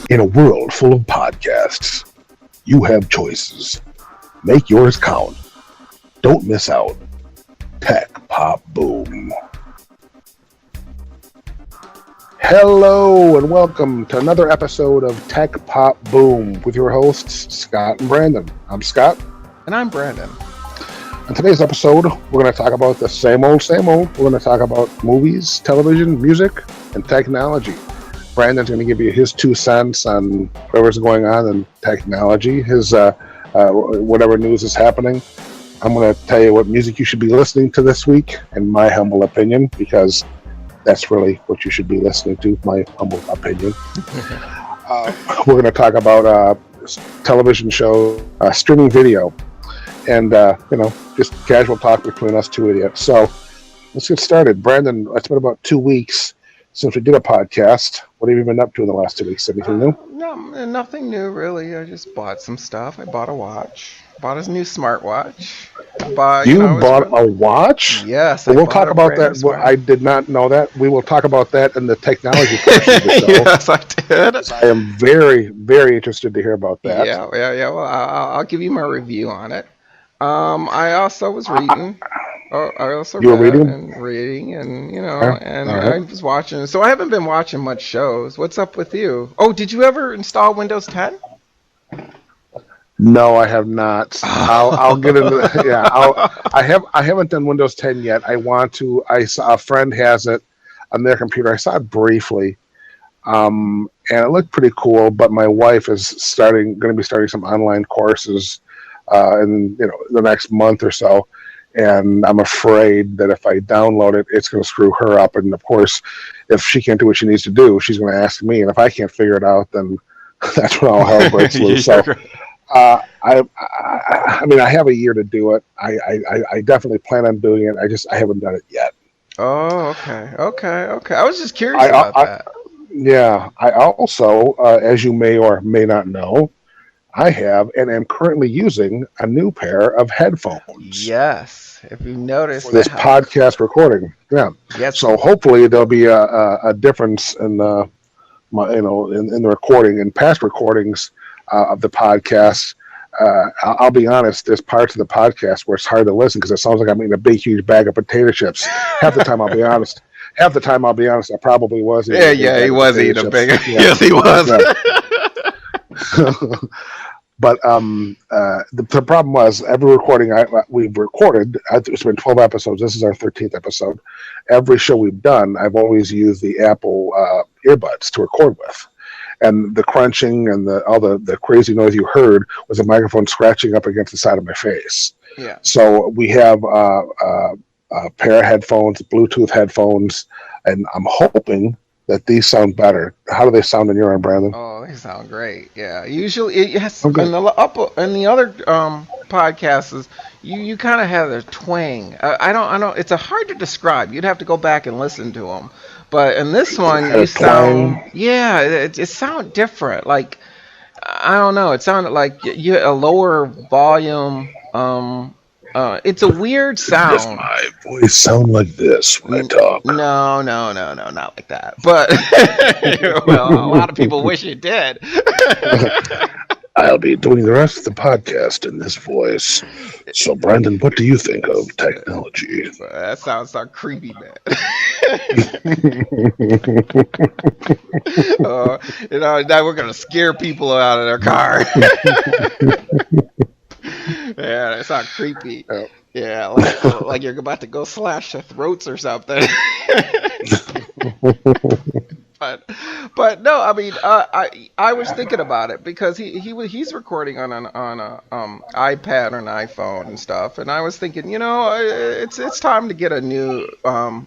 In a world full of podcasts, you have choices. Make yours count. Don't miss out. Tech Pop Boom. Hello and welcome to another episode of Tech Pop Boom with your hosts, Scott and Brandon. I'm Scott. And I'm Brandon. On today's episode, we're going to talk about the same old. We're going to talk about movies, television, music, and technology. Brandon's going to give you his 2 cents on whatever's going on in technology, his whatever news is happening. I'm going to tell you what music you should be listening to this week, in my humble opinion, because that's really what you should be listening to, my humble opinion. We're going to talk about television show, streaming video, and just casual talk between us two idiots. So let's get started. Brandon, it's been about 2 weeks since we did a podcast. What have you been up to in the last 2 weeks? Anything new? No, nothing new really. I just bought some stuff. I bought a watch. Bought a new smartwatch. You bought a watch? Yes. Well, we'll talk about that. Well, I did not know that. We will talk about that in the technology portion of the show. Yes, I did. I am very, very interested to hear about that. Yeah. Well, I'll give you my review on it. I also was reading. You were reading? And I was watching. So I haven't been watching much shows. What's up with you? Oh, did you ever install Windows 10? No, I have not. I'll get into that. Yeah, I haven't done Windows 10 yet. I want to. I saw a friend has it on their computer. I saw it briefly, and it looked pretty cool. But my wife is going to be starting some online courses in the next month or so. And I'm afraid that if I download it, it's going to screw her up. And of course, if she can't do what she needs to do, she's going to ask me. And if I can't figure it out, then that's when all hell breaks loose. So, I have a year to do it. I definitely plan on doing it. I haven't done it yet. Oh, okay. I was just curious about that. Yeah. I also, as you may or may not know, I have and am currently using a new pair of headphones. Yes, if you notice for this podcast recording. Yeah. Yes. So hopefully there'll be a difference in the recording. In past recordings of the podcast, I'll be honest. There's parts of the podcast where it's hard to listen because it sounds like I'm eating a big, huge bag of potato chips. Half the time, I'll be honest. I probably was. He was eating a big. Yeah. Yes, he was. But the problem was every recording we've recorded, it's been 12 episodes. This is our 13th episode. Every show we've done, I've always used the Apple earbuds to record with. And the crunching and all the crazy noise you heard was a microphone scratching up against the side of my face. Yeah. So we have a pair of headphones, Bluetooth headphones, and I'm hoping that these sound better. How do they sound in your end, Brandon? Oh, they sound great. Yeah, usually it has in the other podcasts, you kind of have a twang. I don't. It's hard to describe. You'd have to go back and listen to them. But in this one, you sound. Yeah, it sound different. Like I don't know. It sounded like you a lower volume. It's a weird sound. Does my voice sound like this when I talk? No, not like that. But well, a lot of people wish it did. I'll be doing the rest of the podcast in this voice. So, Brandon, what do you think of technology? That sounds so creepy, man. Now we're gonna scare people out of their car. Yeah, that sounds creepy. Oh. Yeah, like you're about to go slash their throats or something. But no, I mean, I was thinking about it because he's recording on an iPad or an iPhone and stuff, and I was thinking, it's time to get a new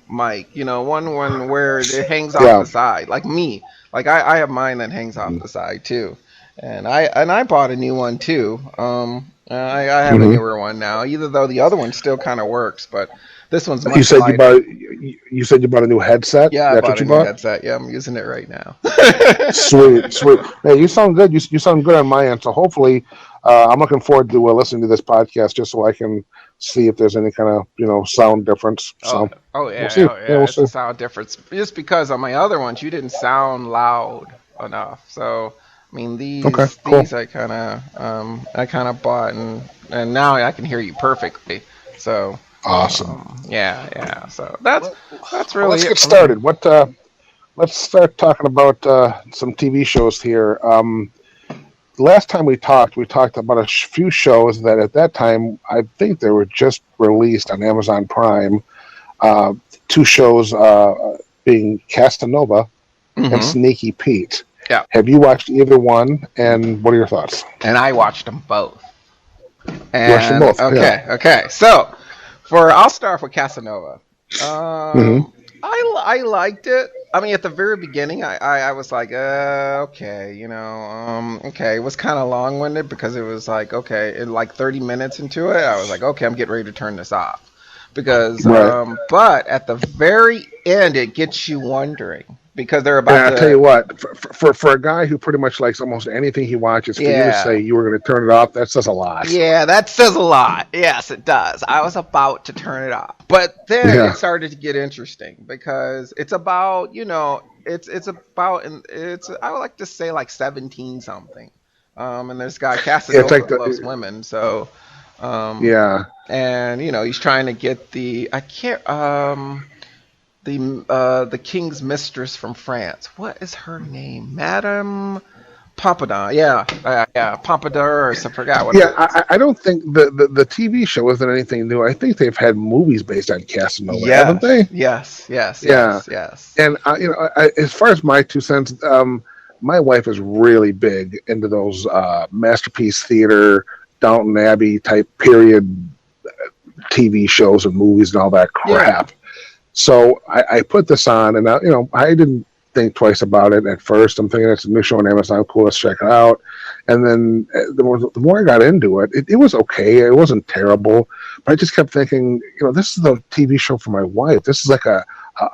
mic, one where it hangs off the side, like me, like I have mine that hangs off the side too, and I bought a new one too. I have a newer one now, even though the other one still kind of works, but this one's much lighter. You said you bought a new headset? Yeah, I bought a new headset. Yeah, I'm using it right now. Sweet. Hey, you sound good. You sound good on my end. So hopefully, I'm looking forward to listening to this podcast just so I can see if there's any kind of sound difference. Oh, So oh we'll yeah, see. oh Yeah, yeah. we'll It's a see. sound difference. Just because on my other ones you didn't sound loud enough. So I mean Okay, these cool, I kind of bought and now I can hear you perfectly. So awesome. yeah, yeah. So Well, that's well, really let's it get for me. started. Let's start talking about some TV shows here. Last time we talked about a few shows that at that time I think they were just released on Amazon Prime. Uh, Two shows being Casanova and Hmm. Sneaky Pete. Yeah, Have you watched either one? And what are your thoughts? and I watched them both. You watched them And both, yeah. okay. So for I'll start with Casanova. Hmm. I liked it. I mean, at the very beginning, I was like, okay, okay. It was kind of long winded because it was like, okay, in like 30 minutes into it, I was like, okay, I'm getting ready to turn this off because, Right. but at the very end, it gets you wondering because they're And about I tell to, you what, for a guy who pretty much likes almost anything he watches, for you to say yeah. you were going to turn it off, that says a lot. Yeah, that says a lot. Yes, it does. I was about to turn it off. But then Yeah. it started to get interesting because it's about, it's about and it's I would like to say like 17 something. And this guy It's Casanova like loves the women, so yeah. and he's trying to get the I can't the king's mistress from France. What is her name? Madame Pompadour. Yeah, yeah, Pompadour or I forgot what it Yeah, is. I don't think the TV show isn't anything new. I think they've had movies based on Casanova, haven't Yes, they? yes, yes, Yeah, yes, yes. and as far as my 2 cents, my wife is really big into those masterpiece theater, Downton Abbey type period TV shows and movies and all that Yeah, crap. So I put this on, and I didn't think twice about it at first. I'm thinking it's a new show on Amazon. Cool, let's check it out. And then the more I got into it, it was okay. It wasn't terrible, but I just kept thinking, this is a TV show for my wife. This is like a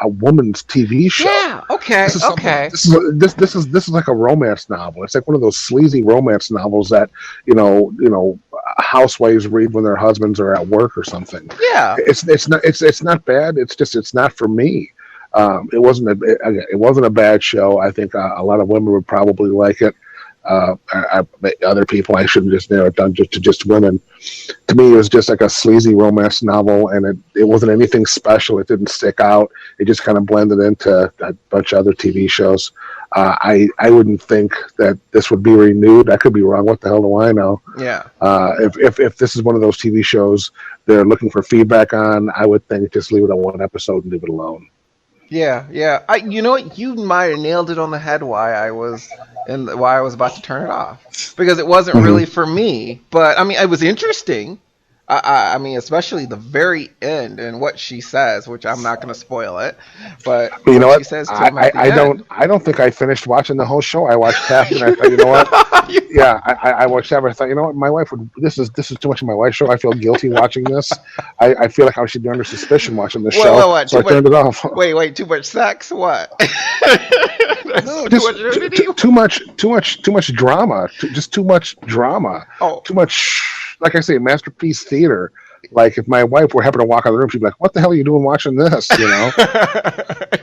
woman's TV show. yeah. Okay, This is something. okay. This is like a romance novel. It's like one of those sleazy romance novels that housewives read when their husbands are at work or something. Yeah, It's not bad. It's just it's not for me. It wasn't a bad show. I think a lot of women would probably like it. Other people, I shouldn't just narrow it down just to just women. To me, it was just like a sleazy romance novel, and it wasn't anything special. It didn't stick out. It just kind of blended into a bunch of other TV shows. I wouldn't think that this would be renewed. I could be wrong. What the hell do I know? yeah, If this is one of those TV shows they're looking for feedback on, I would think just leave it at one episode and leave it alone. yeah, yeah. You know what? You might have nailed it on the head. Why I was about to turn it off because it wasn't Hmm. really for me. But I mean, it was interesting. I mean, especially the very end and what she says, which I'm not going to spoil it, but But you know what she what? says to him at the I don't end. I don't think I finished watching the whole show. I watched half and I thought, you know what? Yeah, I watched half and I thought, you know what? My wife would. This is too much of my wife's show. I feel guilty watching this. I feel like I should be under suspicion watching this show, What? so Too I much? turned it off. Wait. Too much sex? What? That's No, too just much nudity? too much drama. Just too much drama. Oh, Too much, like I say, masterpiece theater. Like if my wife were happen to walk out of the room, she'd be like, "What the hell are you doing watching this?"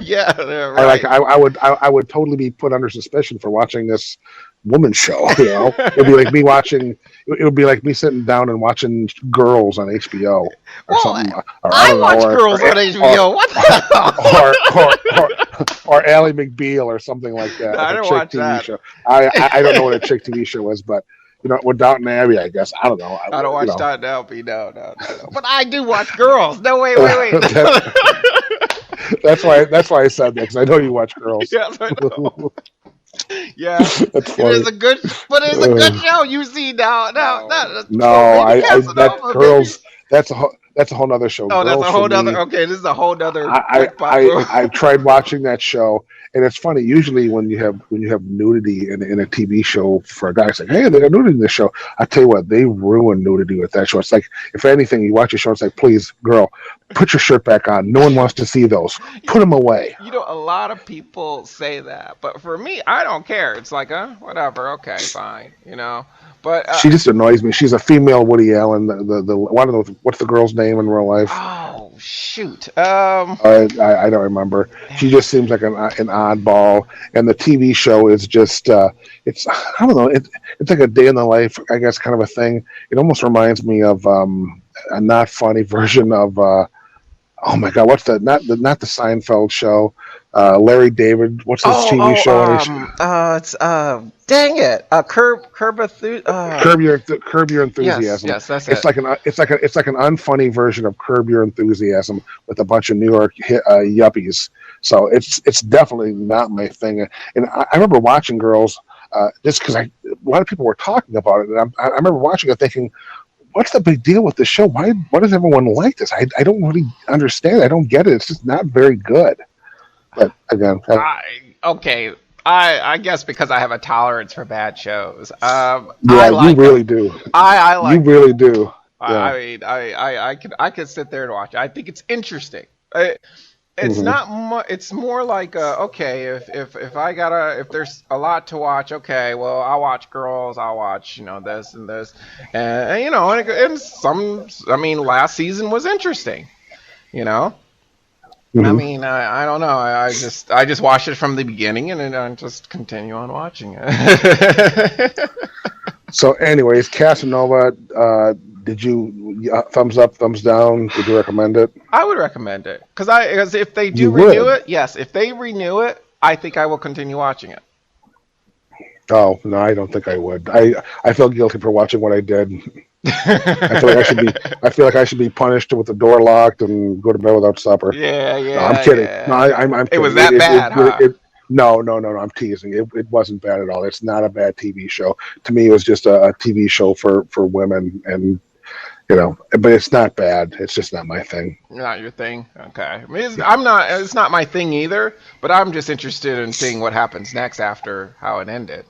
yeah, I like right. I would totally be put under suspicion for watching this woman show. It'd be like me watching. It would be like me sitting down and watching Girls on HBO or Well, something, or I I don't know, watch girls on or HBO. What the or hell? or Ally McBeal or something like No, that, like I a didn't chick watch TV that. show. I don't know what a chick TV show is, but with Downton Abbey, I guess I don't know. I don't You watch know, that now, B. No. But I do watch girls. No, wait. that, that's why I said that because I know you watch Girls. Yes, I know. Yeah, That's it is funny. a good, but it's a good show. You see now, No, so maybe that Casanova, maybe. Girls. That's a whole nother show. Oh, that's Girls a for whole nother. me. Okay, this is a whole nother I, jackpot. I tried watching that show, and it's funny. Usually, when you have nudity in a TV show for a guy, it's like, hey, they got nudity in this show. I tell you what, they ruin nudity with that show. It's like, if anything, you watch a show, it's like, please, girl, Put your shirt back on. No one wants to see those. Put them away. A lot of people say that, but for me, I don't care. It's like, whatever, okay, fine, But She just annoys me. She's a female Woody Allen. The one of those. What's the girl's name in real life? oh shoot, I don't remember. She just seems like an oddball, and the TV show is just it's I don't know. It's like a day in the life, I guess, kind of a thing. It almost reminds me of a not funny version of oh my god, what's the not the Seinfeld show? Larry David. What's his TV show? it's dang it, Curb Your yes, Enthusiasm. yes, that's It's it. like an unfunny version of Curb Your Enthusiasm with a bunch of New York yuppies. So it's definitely not my thing. And I remember watching Girls just because a lot of people were talking about it, and I remember watching it thinking, what's the big deal with this show? Why does everyone like this? I don't really understand. I don't get it. It's just not very good. But again, Okay. I guess because I have a tolerance for bad shows. yeah, I you like really them. do. I You like them. really do. Yeah. I mean, I could sit there and watch it. I think it's interesting. It's Hmm. not it's more like okay, if I gotta, if there's a lot to watch, okay, well, I'll watch Girls, I'll watch this and this, and some, I mean, last season was interesting, you know. I Hmm. mean, I don't know. I just watched it from the beginning, and then I just continue on watching it. So, anyways, Casanova. Did you thumbs up, thumbs down? Did you recommend it? I would recommend it because if they do You renew would. it, yes, if they renew it, I think I will continue watching it. Oh no, I don't think I would. I feel guilty for watching what I did. I feel like I should be. I feel like I should be punished with the door locked and go to bed without supper. Yeah, No, I'm yeah, kidding. No, yeah. I'm It was kidding. that bad, huh? No, no, no, no. I'm teasing. It wasn't bad at all. It's not a bad TV show. To me, it was just a TV show for women, and but it's not bad. It's just not my thing. Not your thing. Okay. I mean, I'm not. It's not my thing either. But I'm just interested in seeing what happens next after how it ended.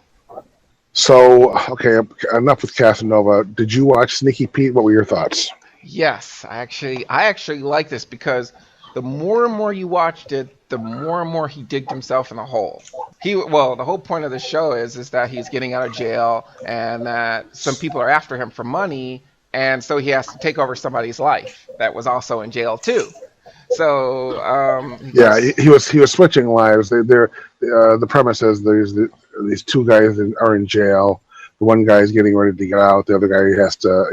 So, okay, enough with Casanova. Did you watch Sneaky Pete? What were your thoughts? Yes, I actually like this because the more and more you watched it, the more and more he digged himself in a hole. The whole point of the show is that he's getting out of jail and that some people are after him for money, and so he has to take over somebody's life that was also in jail too. So Yeah, he was switching lives. The premise is these two guys are in jail. The one guy is getting ready to get out. The other guy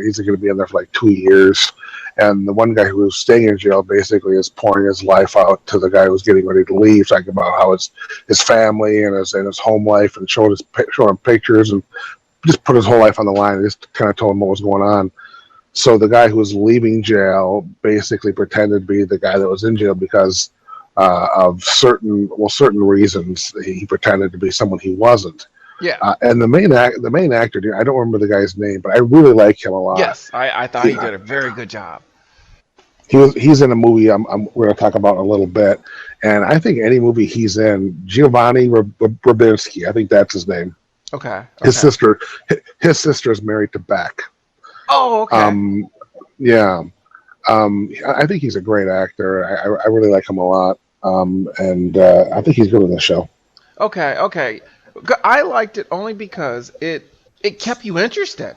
he's going to be in there for like 2 years. And the one guy who was staying in jail basically is pouring his life out to the guy who's getting ready to leave, talking about how his family and his home life, and showing him pictures and just put his whole life on the line and just kind of told him what was going on. So the guy who was leaving jail basically pretended to be the guy that was in jail because of certain reasons. He pretended to be someone he wasn't. yeah, And the main actor, I don't remember the guy's name, but I really like him a lot. yes, I thought he He, did a very good job. he's in a movie we're going to talk about in a little bit, and I think any movie he's in, Giovanni Rabinski, I think that's his name. Okay, His okay. sister, his sister is married to Beck. Oh, okay. Um, yeah, I think he's a great actor. I really like him a lot, and I think he's good in the show. Okay, okay. I liked it only because it kept you interested.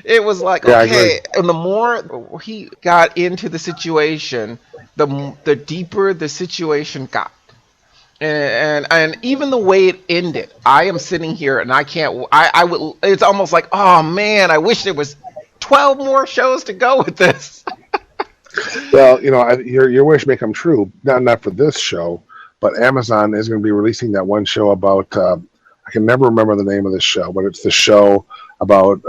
It was like, Yeah, I agree. okay, and the more he got into the situation, the deeper the situation got. And even the way it ended, I am sitting here and I can't. I would. It's almost like, oh man, I wish there was 12 more shows to go with this. Well, your wish may come true. Not for this show, but Amazon is going to be releasing that one show about. I can never remember the name of the show, but it's the show about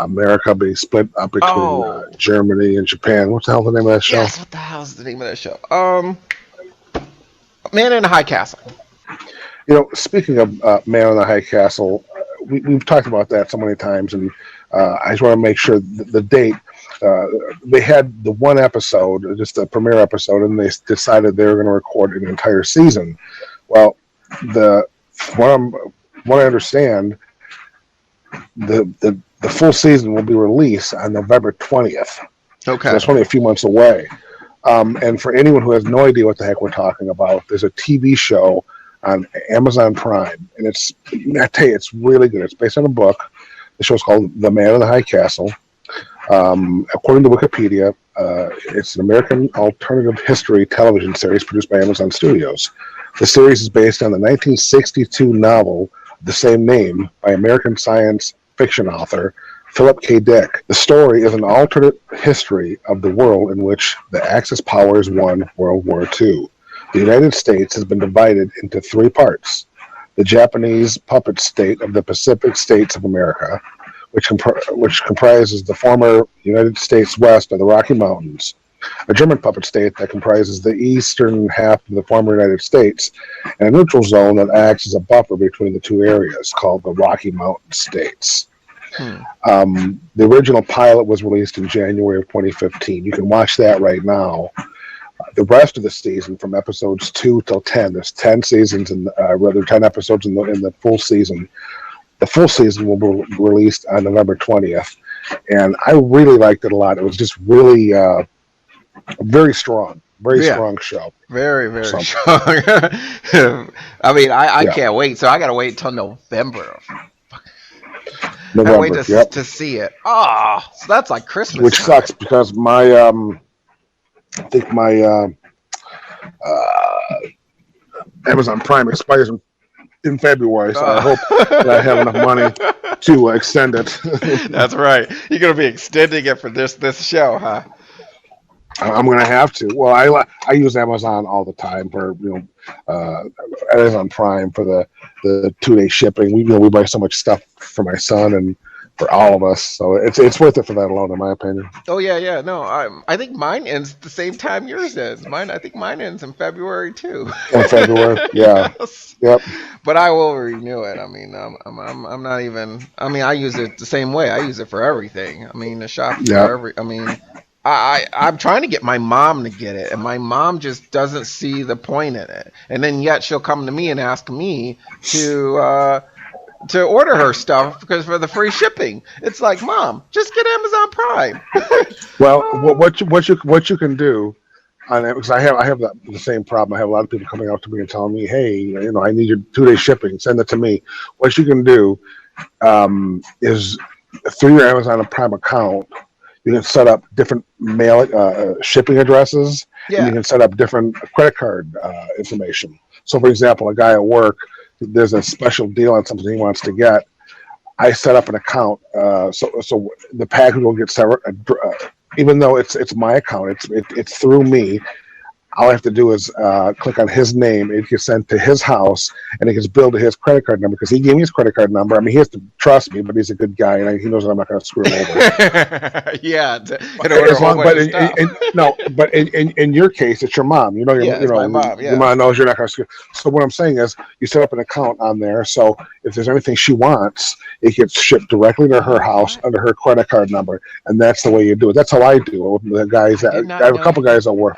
America being split up between Oh, Germany and Japan. What's the hell the name of that show? yes. What the hell is the name of that show? Man in a High Castle. Speaking of Man on the High Castle, we've talked about that so many times, and I just want to make sure the date. Uh, they had the one episode, just the premiere episode, and they decided they were going to record an entire season. Well, the what, I'm, what I understand, the full season will be released on November 20th. So Okay. it's only a few months away. And for anyone who has no idea what the heck we're talking about, there's a TV show on Amazon Prime, and I tell you, it's really good. It's based on a book. The show's called The Man in the High Castle. According to Wikipedia, it's an American alternative history television series produced by Amazon Studios. The series is based on the 1962 novel of the same name by American science fiction author Philip K. Dick. The story is an alternate history of the world in which the Axis powers won World War II. The United States has been divided into three parts: the Japanese puppet state of the Pacific States of America, which comprises the former United States west of the Rocky Mountains, a German puppet state that comprises the eastern half of the former United States, and a neutral zone that acts as a buffer between the two areas called the Rocky Mountain States. The original pilot was released in January of 2015. You can watch that right now. The rest of the season, from episodes 2 till 10, there's 10 seasons, and rather 10 episodes in the full season. The full season will be released on November 20th, and I really liked it a lot. It was just really very strong, strong show. Very, very strong. I mean, I can't wait. So I got to wait until November. I gotta wait to see it. Oh, so that's like Christmas. Which sucks because I think my Amazon Prime expires in February, so I hope that I have enough money to extend it. That's right. You're gonna be extending it for this show, huh? I'm gonna have to. Well, I use Amazon all the time for Amazon Prime for the 2-day shipping. We buy so much stuff for my son and for all of us, so it's worth it for that alone, in my opinion. Oh yeah. No, I think mine ends the same time yours ends. I think mine ends in February too. In February, yeah. Yes. Yep. But I will renew it. I mean, I'm not even. I mean, I use it the same way. I use it for everything. I mean, the shop for every. I mean. I'm trying to get my mom to get it, and my mom just doesn't see the point in it. And then yet she'll come to me and ask me to order her stuff because for the free shipping. It's like, Mom, just get Amazon Prime. Well, what you can do, because I have the same problem. I have a lot of people coming out to me and telling me, hey, I need your 2-day shipping. Send it to me. What you can do is through your Amazon Prime account. You can set up different shipping addresses, and you can set up different credit card information. So, for example, a guy at work, there's a special deal on something he wants to get. I set up an account, so the package will get set. Even though it's my account, it's through me. All I have to do is click on his name. It gets sent to his house, and it gets billed to his credit card number because he gave me his credit card number. I mean, he has to trust me, but he's a good guy, and he knows that I'm not going to screw him over. Yeah. But in your case, it's your mom. My mom. Yeah. Your mom knows you're not going to screw. So what I'm saying is, you set up an account on there. So if there's anything she wants, it gets shipped directly to her house under her credit card number, and that's the way you do it. That's how I do it with the guys. I have a couple guys that work.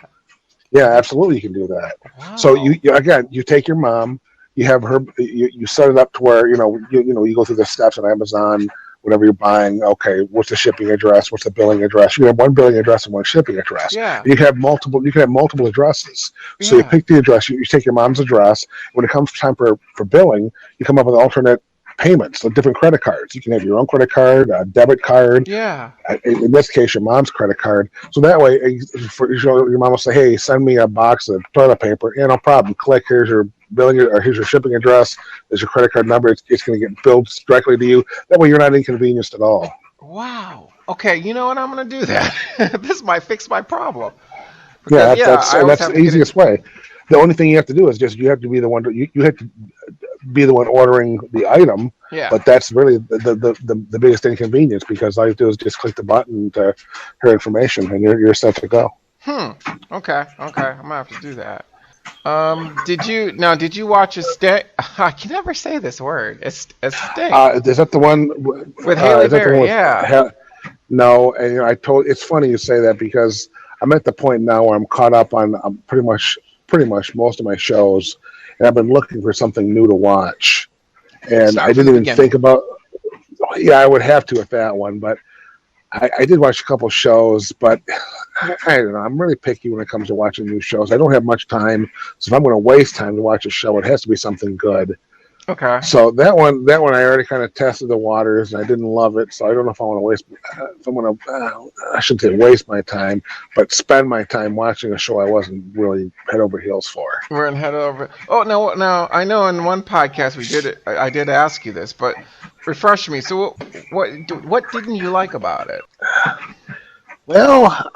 Yeah, absolutely, you can do that. Wow. So you take your mom, you have her, you set it up to where you go through the steps on Amazon, whatever you're buying. Okay, what's the shipping address? What's the billing address? You can have one billing address and one shipping address. Yeah. You can have multiple. You can have multiple addresses. So you pick the address. You take your mom's address. When it comes time for billing, you come up with alternate payments, so different credit cards. You can have your own credit card, a debit card. Yeah. In this case, your mom's credit card. So that way, your mom will say, "Hey, send me a box of toilet paper." Yeah, no problem. Click. Here's your billing, or here's your shipping address. There's your credit card number. It's going to get billed directly to you. That way, you're not inconvenienced at all. Wow. Okay. You know what? I'm going to do that. This might fix my problem. Because, that's the easiest way. The only thing you have to do is you have to be the one. You have to be the one ordering the item. Yeah. But that's really the biggest inconvenience, because all you do is just click the button to her information, and you're set to go. Okay. I'm gonna have to do that. Did you watch a Sting? I can never say this word. It's Sting. Is that the one with Halle Berry? Yeah. No, and it's funny you say that, because I'm at the point now where I'm caught up on pretty much most of my shows, and I've been looking for something new to watch. And I didn't even think about. Yeah, I would have to with that one, but I did watch a couple shows, but I don't know. I'm really picky when it comes to watching new shows. I don't have much time, so if I'm going to waste time to watch a show, it has to be something good. Okay. So that one, I already kind of tested the waters, and I didn't love it. So I don't know if I want to waste. If I'm going to, I shouldn't say waste my time, but spend my time watching a show I wasn't really head over heels for. We're in head over. Oh, no, now I know in one podcast we did it. I did ask you this, but refresh me. So what didn't you like about it? Well,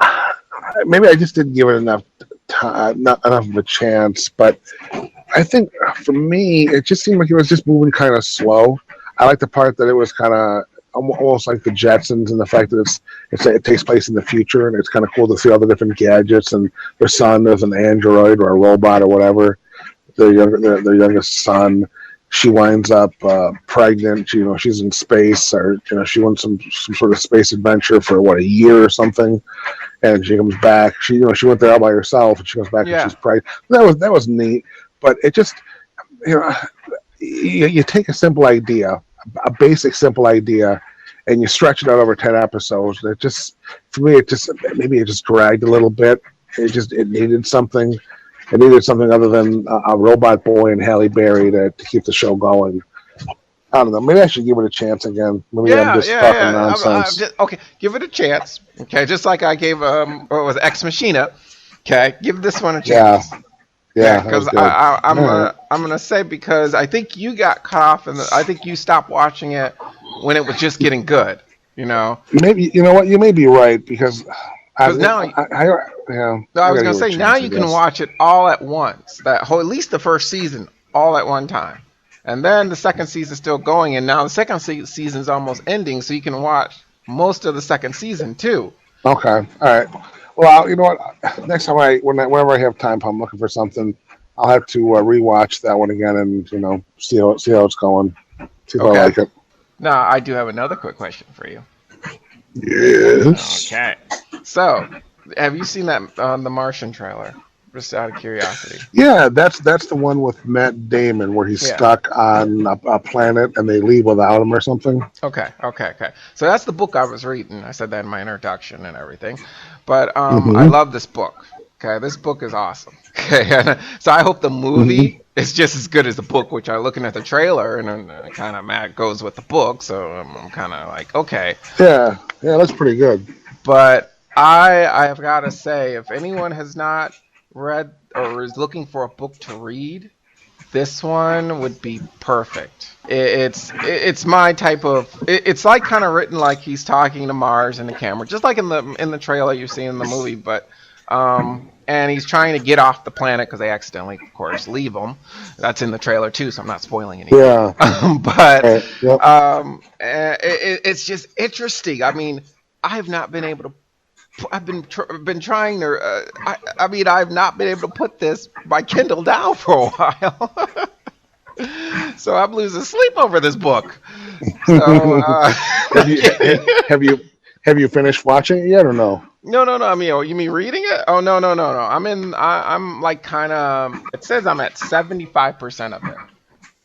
maybe I just didn't give it enough time, not enough of a chance. But I think for me, it just seemed like it was just moving kind of slow. I like the part that it was kind of almost like the Jetsons, and the fact that it takes place in the future, and it's kind of cool to see all the different gadgets, and their son is an android or a robot or whatever. Their youngest son, she winds up pregnant. She's in space, or she went some sort of space adventure for a year or something, and she comes back. She went there all by herself, and she comes back and she's pregnant. That was neat, but it just you take a simple idea, a basic simple idea, and you stretch it out over 10 episodes. And it just, for me, it just dragged a little bit. It needed something. It needed something other than a robot boy and Halle Berry to keep the show going. I don't know. Maybe I should give it a chance again. Maybe I'm just talking nonsense. Okay, give it a chance. Okay, just like I gave what was it, Ex Machina. Okay, give this one a chance. Yeah, because I'm gonna say, because I think you got caught off, and I think you stopped watching it when it was just getting good. Maybe what, you may be right, because now I was gonna say, now you can watch it all at once. At least the first season all at one time, and then the second season's still going, and now the second season's almost ending, so you can watch most of the second season too. Okay, all right. Well, you know what? Next time whenever I have time, if I'm looking for something, I'll have to rewatch that one again and see how it's going. See if I like it. Now, I do have another quick question for you. Yes. Okay. So, have you seen that on the Martian trailer? Just out of curiosity. Yeah, that's the one with Matt Damon where he's stuck on a planet and they leave without him or something. Okay. So that's the book I was reading. I said that in my introduction and everything. But I love this book. Okay, this book is awesome. Okay, so I hope the movie is just as good as the book, which I'm looking at the trailer and it kind of goes with the book. So I'm kind of like, okay. Yeah, that's pretty good. But I have got to say, if anyone has not read or is looking for a book to read, this one would be perfect. It's my type of. It's like kind of written like he's talking to Mars and the camera, just like in the trailer you see in the movie. But and he's trying to get off the planet because they accidentally, of course, leave him. That's in the trailer too, so I'm not spoiling anything. Yeah. But it's just interesting. I mean, I have not been able to. I've been trying to. I've not been able to put my Kindle down for a while, so I'm losing sleep over this book. So, have you finished watching it yet or no? No. I mean, you mean reading it? Oh no. I'm like kind of. It says I'm at 75% of it.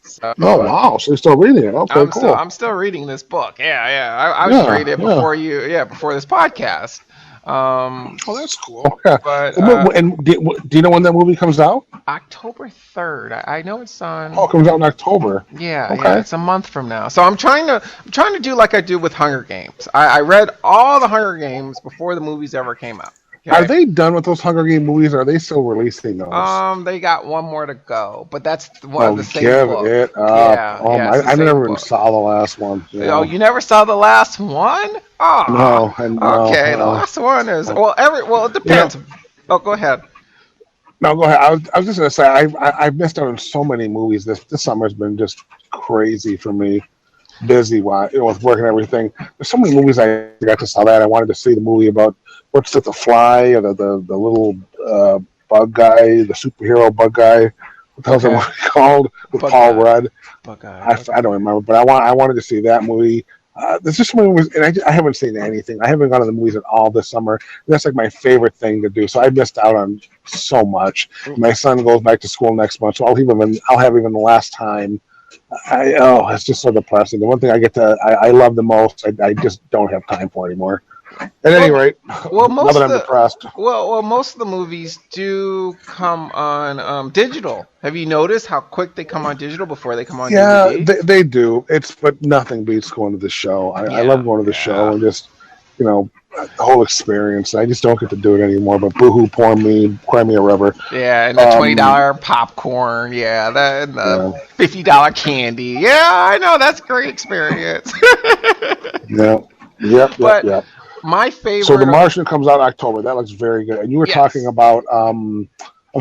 So, wow! So you're still reading it? Okay, cool. I'm still reading this book. Yeah. I was reading it before before this podcast. That's cool. Yeah. But and do you know when that movie comes out? October 3rd. I know it's on. Oh, it comes out in October. Yeah, it's a month from now. So I'm trying to do like I do with Hunger Games. I read all the Hunger Games before the movies ever came out. Okay? Are they done with those Hunger Game movies? Or are they still releasing those? They got one more to go, but that's one of the same book. It up. I never even saw the last one. Oh, you never saw the last one? Oh, no. Okay, the last one is it depends. Oh, go ahead. No, go ahead. I was just gonna say I've missed out on so many movies. This summer's been just crazy for me. Busy with work and everything. There's so many movies I got to saw that. I wanted to see the movie about what's it, the fly or the little bug guy, the superhero bug guy. What the hell's that movie called? With Paul Rudd. I don't remember, but I wanted to see that movie. There's just so many movies, and I haven't seen anything. I haven't gone to the movies at all this summer. That's like my favorite thing to do. So I missed out on so much. My son goes back to school next month, so I'll have even the last time. It's just so depressing. The one thing I love the most, I just don't have time for anymore. At any Well, rate, well, now that most of I'm the depressed. most of the movies do come on digital. Have you noticed how quick they come on digital before they come on Yeah, DVD? they do. But nothing beats going to the show. I love Yeah, going to the show yeah. and just, you know, the whole experience. I just don't get to do it anymore. But boohoo, poor me, cry me a river. Yeah, and the twenty Um, dollar popcorn, yeah, and the yeah, $50 candy. Yeah, I know that's a great experience. yeah, But yep. my So the favorite, Martian comes out in October. That looks very good. And you were talking yes. about. I'm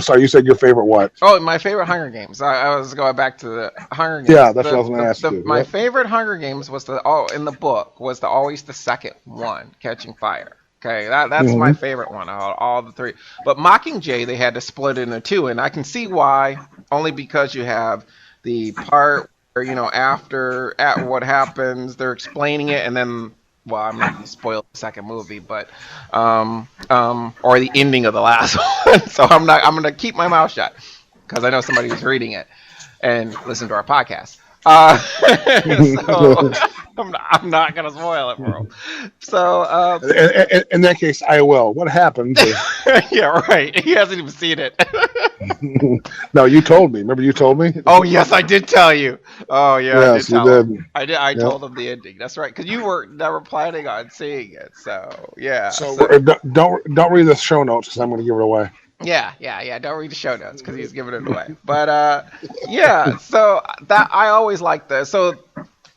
sorry. You said your favorite what? Oh, my favorite Hunger Games. I was going back to the Hunger Yeah, Games. that's what I was going to ask you. My Yep. favorite Hunger Games was in the book was always the second one, Catching Fire. Okay, that's my Hmm. favorite one out of all the three. But Mockingjay they had to split it into two, and I can see why. Only because you have the part where after at what happens, they're explaining it, and then well, I'm not going to spoil the second movie, but or the ending of the last one. So I'm not. I'm going to keep my mouth shut because I know somebody was reading it and listen to our podcast. So I'm not going to spoil it for them. So In that case, I will. What happens is. yeah, right. He hasn't even seen it. No, you told me. Remember, you told me. Oh yes, I did tell you. Oh yeah, I did Yes, you tell him. did. I did. I Yeah. told him the ending. That's right, because you were never planning on seeing it. So yeah. So So don't read the show notes because I'm going to give it away. yeah. Don't read the show notes because he's giving it away. But yeah. So that I always like this. So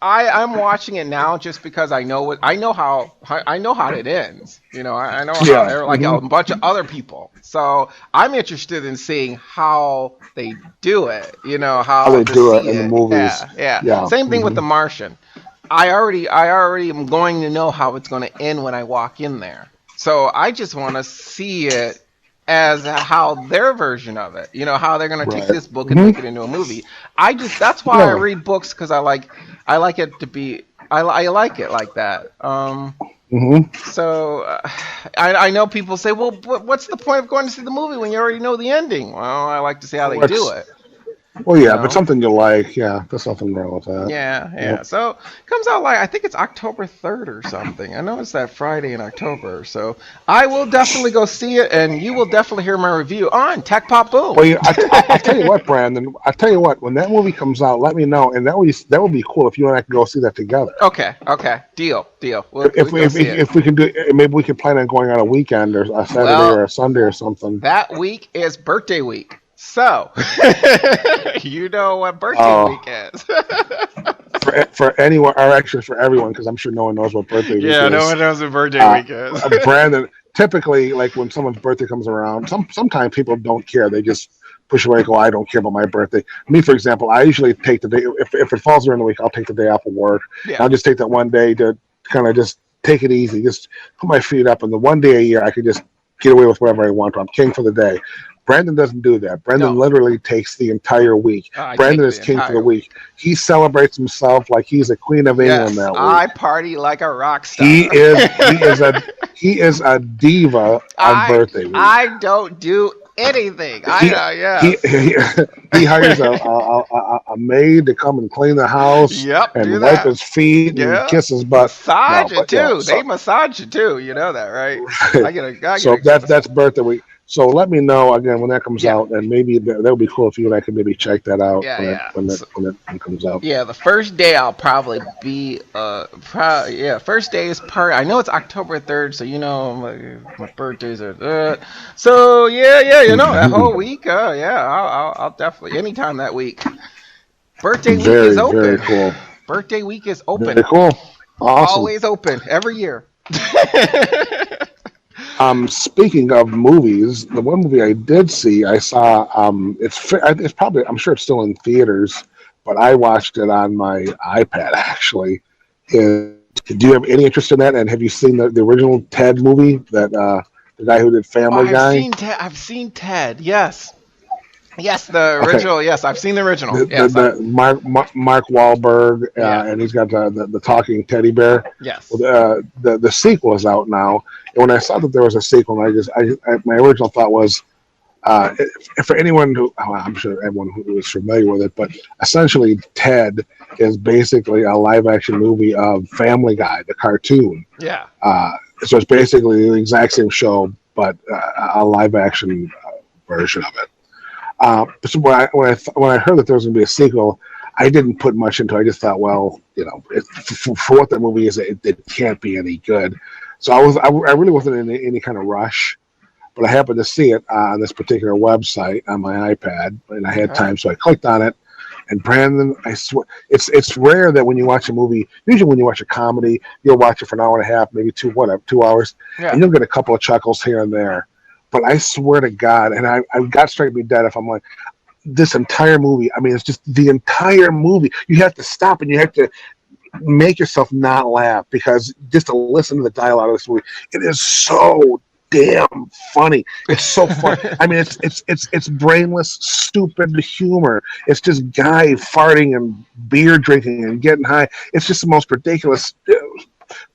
I'm watching it now just because I know how it ends. I know Yeah. how like a bunch of other people. So I'm interested in seeing how they do it. How How they to do it see in the it. movies. Yeah. Yeah. Same thing with The Martian. I already am going to know how it's going to end when I walk in there. So I just want to see it as how their version of it. How they're going to take Right. this book and make it into a movie. That's why I Yeah. read books because I like it to be I like it like that. Hmm. So I know people say, well, what's the point of going to see the movie when you already know the ending? Well, I like to see how they do What's it. Well, You yeah, but know. something you like. Yeah, there's nothing wrong with that. Yeah. Yep. So it comes out I think it's October 3rd or something. I know it's that Friday in October. So I will definitely go see it, and you will definitely hear my review on Tech Pop Boom. Well, I tell you what, Brandon. I tell you what. When that movie comes out, let me know, and that would be cool if you and I could go see that together. Okay. Deal. We If we go if we, see it. if we can do, maybe we could plan on going on a weekend or a Saturday or Well, a Sunday or something. that week is birthday week. So, you know what birthday Oh, week is. for anyone, or actually for everyone, because I'm sure no one knows what birthday week Yeah, no is. one knows what birthday week is. Brandon, typically, like when someone's birthday comes around, sometimes people don't care. They just push away, go, I don't care about my birthday. Me, for example, I usually take the day, if it falls during the week, I'll take the day off of work. Yeah. I'll just take that one day to kind of just take it easy, just put my feet up. And the one day a year, I could just get away with whatever I want to. I'm king for the day. Brandon doesn't do that. Brandon No, literally takes the entire week. I Brandon take is the king for the entire week. week. He celebrates himself like he's a queen of England Yes, that week. I party like a rock He star. is he is a he is a diva on I birthday week. I don't do anything. I He know. he Yes. he, he hires a maid to come and clean the house Yep. and Do wipe that. his feet and Yeah. kiss his butt. No, Massage it but yeah. too. They massage it too. You know that, right? I get So a that's birthday week. So let me know again when that comes yeah. out, and maybe that would be cool if you and I could maybe check that out Yeah. when it comes out. Yeah, the first day I'll probably be first day is I know it's October 3rd, so my birthdays are so yeah, that whole week, yeah, I'll definitely anytime that week. Birthday week is Very very open. cool. Birthday week is open. Very cool. Awesome. Always open every year. Speaking of movies, the one movie I did see, I saw. It's probably. I'm sure it's still in theaters, but I watched it on my iPad. Actually, do you have any interest in that? And have you seen the original Ted movie? That the guy who did Oh, Family Guy. I've seen Ted. Yes. Yes, the Okay, original. Yes, I've seen the original. the Yes, I Mark Wahlberg, yeah. and he's got the talking teddy bear. Yes. Well, the sequel is out now, and when I saw that there was a sequel, my original thought was, for anyone who, I'm sure everyone who is familiar with it, but essentially Ted is basically a live action movie of Family Guy, the cartoon. Yeah. Uh, So it's basically the exact same show, but a live action version of it. So when I heard that there was going to be a sequel, I didn't put much into it. I just thought, well, for what that movie is, it can't be any good. So I really wasn't in any kind of rush. But I happened to see it on this particular website on my iPad, and I had Okay. time, so I clicked on it. And Brandon, I swear, it's rare that when you watch a movie, usually when you watch a comedy, you'll watch it for an hour and a half, maybe 2 hours, Yeah. and you'll get a couple of chuckles here and there. But I swear to God, and I've got straight me dead if I'm like, this entire movie, I mean, it's just the entire movie. You have to stop and you have to make yourself not laugh because just to listen to the dialogue of this movie, it is so damn funny. It's so fun. I mean, it's brainless, stupid humor. It's just guy farting and beer drinking and getting high. It's just the most ridiculous,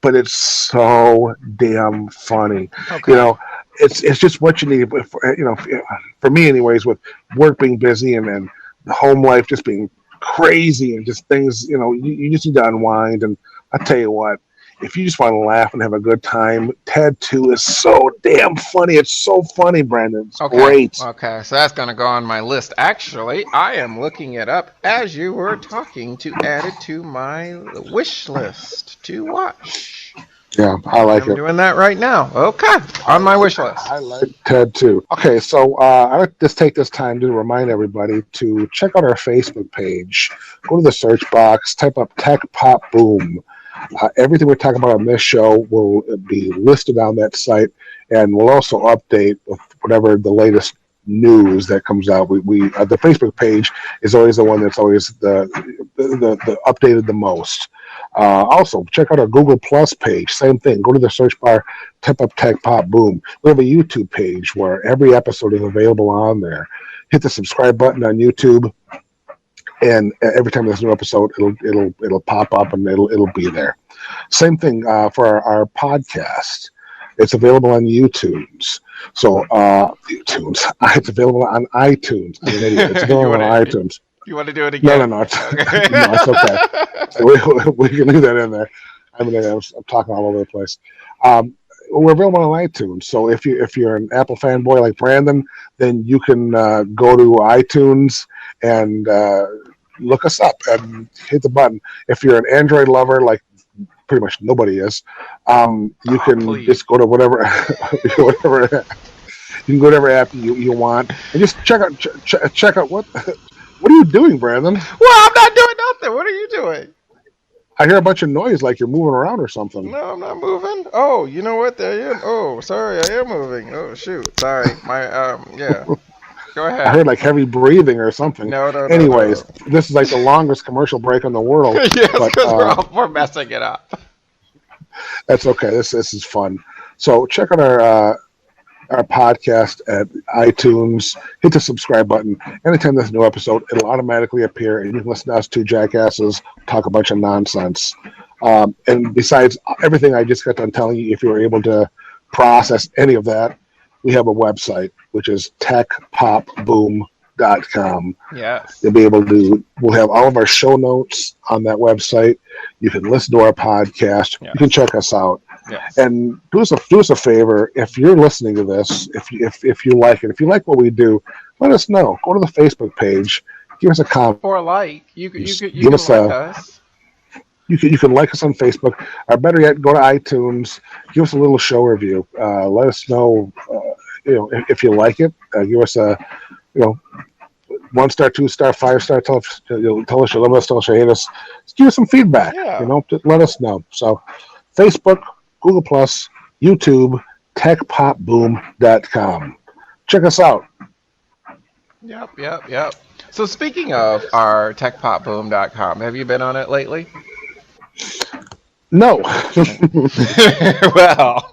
but it's so damn funny. You Okay. know, it's just what you need. For me, anyways, with work being busy and the home life just being crazy and just things, you just need to unwind. And I tell you what, if you just want to laugh and have a good time, Ted 2 is so damn funny. It's so funny, Brandon. It's Okay. great. Okay. So that's gonna go on my list. Actually, I am looking it up as you were talking to add it to my wish list to watch. Yeah, I I like am it. doing that right now. Okay. On my wish list. I like Ted too. Okay, so I like to just take this time to remind everybody to check out our Facebook page. Go to the search box, type up Tech Pop Boom. Everything we talk about on this show will be listed on that site, and we'll also update with whatever the latest news that comes out. The Facebook page is always the one that's always the updated the most. Also, check out our Google Plus page. Same thing. Go to the search bar, type up Tech Pop Boom. We have a YouTube page where every episode is available on there. Hit the subscribe button on YouTube, and every time there's a new episode, it'll pop up and it'll be there. Same thing for our podcast. It's available on YouTunes. So iTunes. It's available on iTunes. I'm an idiot. It's you available want on to iTunes. you want to do it No, again? no, it's, Okay. no, it's okay. We can leave that in there. I mean, I'm talking all over the place. Um, we're available on iTunes. So if you're an Apple fanboy like Brandon, then you can go to iTunes and look us up and hit the button. If you're an Android lover, like pretty much nobody is, you Oh, can please. just go to whatever whatever you can go to whatever app you want and just check out what are you doing, Brandon? Well, I'm not doing nothing. What are you doing? I hear a bunch of noise like you're moving around or something. No, I'm not moving. Oh, you know what? There I am. Oh, sorry, I am moving. Oh, shoot. Sorry. Yeah. Go I ahead. heard like heavy breathing or something. No, no, no, Anyways, no. this is like the longest commercial break in the world, Yes, but because we're messing it up. that's okay. This is fun. So check out our podcast at iTunes. Hit the subscribe button. Anytime there's a new episode, it'll automatically appear, and you can listen to us two jackasses talk a bunch of nonsense. And besides everything I just got done telling you, if you were able to process any of that, we have a website, which is techpopboom.com. Yes. You'll be able to, we'll have all of our show notes on that website. You can listen to our podcast. You can Yes. check us out. Yes. And do us a favor. If you're listening to this, if you like it, if you like what we do, let us know. Go to the Facebook page. Give us a comment. Or like you Give can us like a us. you can like us on Facebook, or better yet, go to iTunes. Give us a little show review. Let us know, if you like it. Give us a, 1 star, 2 star, 5 star. Tell us you love us. Tell us you hate us. Just give us some feedback. Yeah. Just let us know. So, Facebook, Google Plus, YouTube, techpopboom.com. Check us out. Yep. So speaking of our techpopboom.com, have you been on it lately? No. well,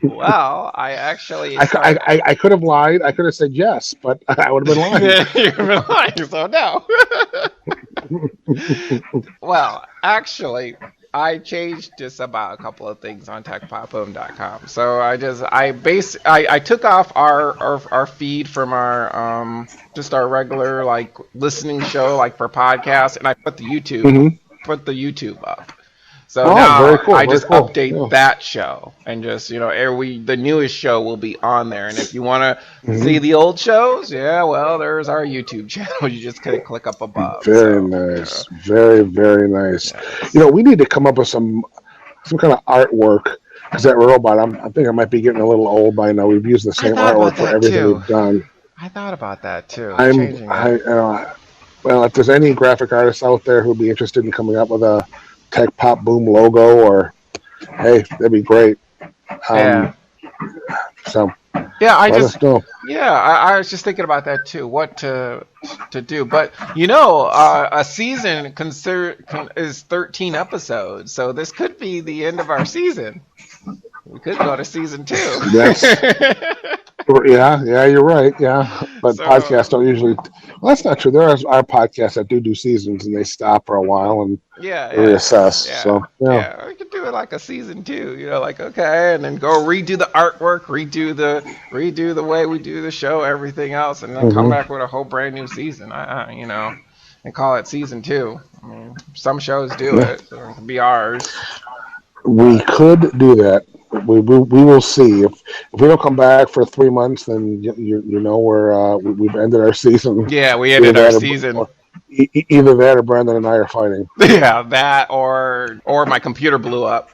well, I actually started. I could have lied. I could have said yes, but I would have been lying. You've been lying, so no. well, actually, I changed just about a couple of things on techpopboom.com. So I took off our feed from our just our regular listening show for podcasts, and I put the hmm YouTube up. So Oh, very now cool, I very just cool. update Yeah. that show and just, the newest show will be on there. And if you want to see Hmm. the old shows, yeah, well, there's our YouTube channel. You just click up above. Very So, nice. Very, very nice. yes. We need to come up with some kind of artwork because that robot, I think I might be getting a little old by now. We've used the I same thought artwork about for that everything too. we've done. I thought about that too, I'm, changing it. I, well, if there's any graphic artists out there who'd be interested in coming up with a Tech Pop Boom logo, or hey, that'd be great. Yeah. Um, so Yeah, let us know. I was just thinking about that too, what to do. But a season is 13 episodes, so this could be the end of our season. We could go to season two. That's Yeah, yeah, you're right. Yeah, but podcasts So don't usually. Well, that's not true. Are podcasts that do seasons and they stop for a while and yeah, reassess. So yeah, yeah. yeah. We could do it like a season two, like okay, and then go redo the artwork, redo the way we do the show, everything else, and then come Hmm. back with a whole brand new season. And call it season two. I mean, some shows do Yeah, it, so it could be ours. we But could do that. We will see if we don't come back for 3 months, then we've ended our season. yeah, we Either ended our that season. either that or Brandon and I are fighting. Yeah, that or my computer blew up.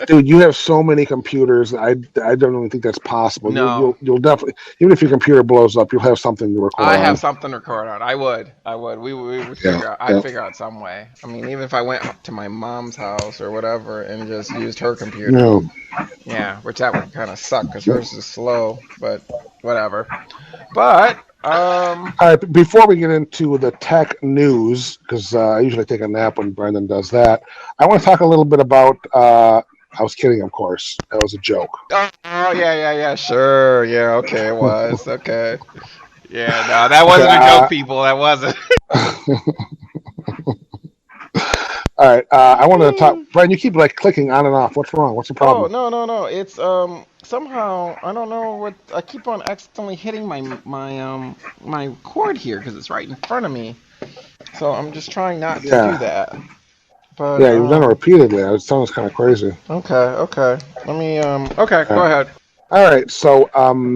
Dude, you have so many computers. I don't even think that's possible. No, You'll definitely, even if your computer blows up, you'll have something to record I have on. something to record on. I would. We would Yeah, figure out. I'd yeah. figure out some way. I mean, even if I went up to my mom's house or whatever and just used her computer. No. Yeah, which that would kind of suck because hers is slow. But whatever. But All right, before we get into the tech news, because I usually take a nap when Brendan does that, I want to talk a little bit about. I was kidding, of course. That was a joke. oh yeah. Sure. Yeah. Okay. It was okay. Yeah. No, that Okay. wasn't a joke, people. That wasn't. All right. I wanted to talk. Brian, you keep like clicking on and off. What's wrong? What's the Oh problem? no. It's somehow I don't know what I keep on accidentally hitting my cord here because it's right in front of me. So I'm just trying not to do Yeah. that. But Yeah, you've done it repeatedly. It sounds kind of crazy. okay. Let me okay, All go right. ahead. All right. So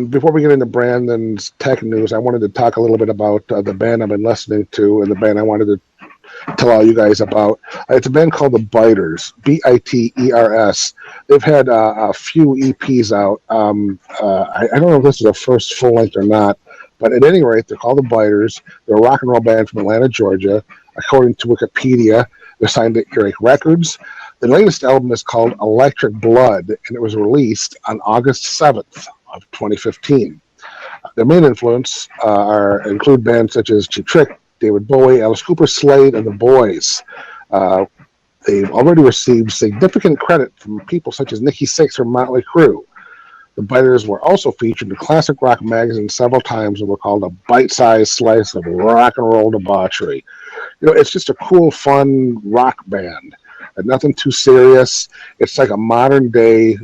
before we get into Brandon's tech news, I wanted to talk a little bit about the band I've been listening to and the band I wanted to tell all you guys about. It's a band called the Biters, Biters. They've had a few EPs out. I don't know if this is their first full length or not, but at any rate, they're called the Biters. They're a rock and roll band from Atlanta, Georgia. According to Wikipedia, they're signed to Earache Records. The latest album is called Electric Blood, and it was released on August 7th of 2015. Their main influence include bands such as Cheap Trick, David Bowie, Alice Cooper, Slade, and The Boys. Uh, they've already received significant credit from people such as Nikki Sixx from Motley Crue. The Biters were also featured in Classic Rock magazine several times and were called a bite-sized slice of rock and roll debauchery. It's just a cool, fun rock band. And nothing too serious. It's like a modern day,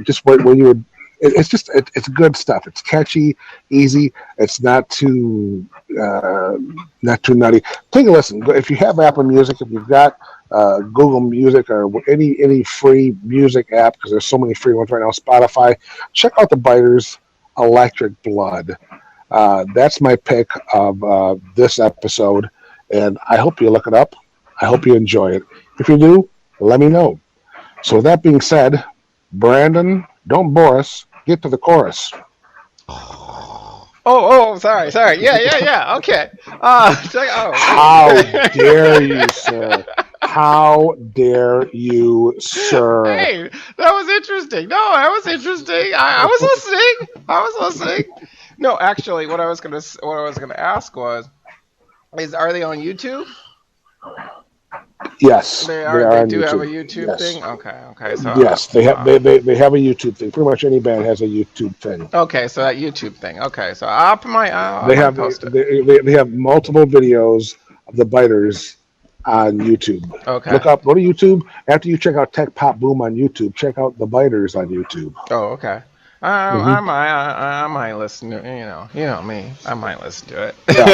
just where you would. It's good stuff. It's catchy, easy. It's uh, not too nutty. Take a listen. If you have Apple Music, if you've got Google Music or any free music app, because there's so many free ones right now, Spotify, check out the Biters Electric Blood. That's my pick of this episode, and I hope you look it up. I hope you enjoy it. If you do, let me know. So with that being said, Brandon, don't bore us. Get to the chorus. Sorry. Yeah. Okay. How Hey. dare you, sir? How dare you, sir? Hey, that was interesting. No, that was interesting. I was listening. I was listening. No, actually, what I was gonna ask was, are they on YouTube? Yes, They they are. are They on do have a YouTube. YouTube Yes, thing. Okay. So, yes, they have a YouTube thing. Pretty much any band has a YouTube thing. okay. So that YouTube thing. Okay. So I They might have post it. they have multiple videos of the Biters on YouTube. Okay. Go to YouTube. After you check out Tech Pop Boom on YouTube, check out the Biters on YouTube. Oh, okay. Hmm. I might listen to, you know me. I might listen to Yeah,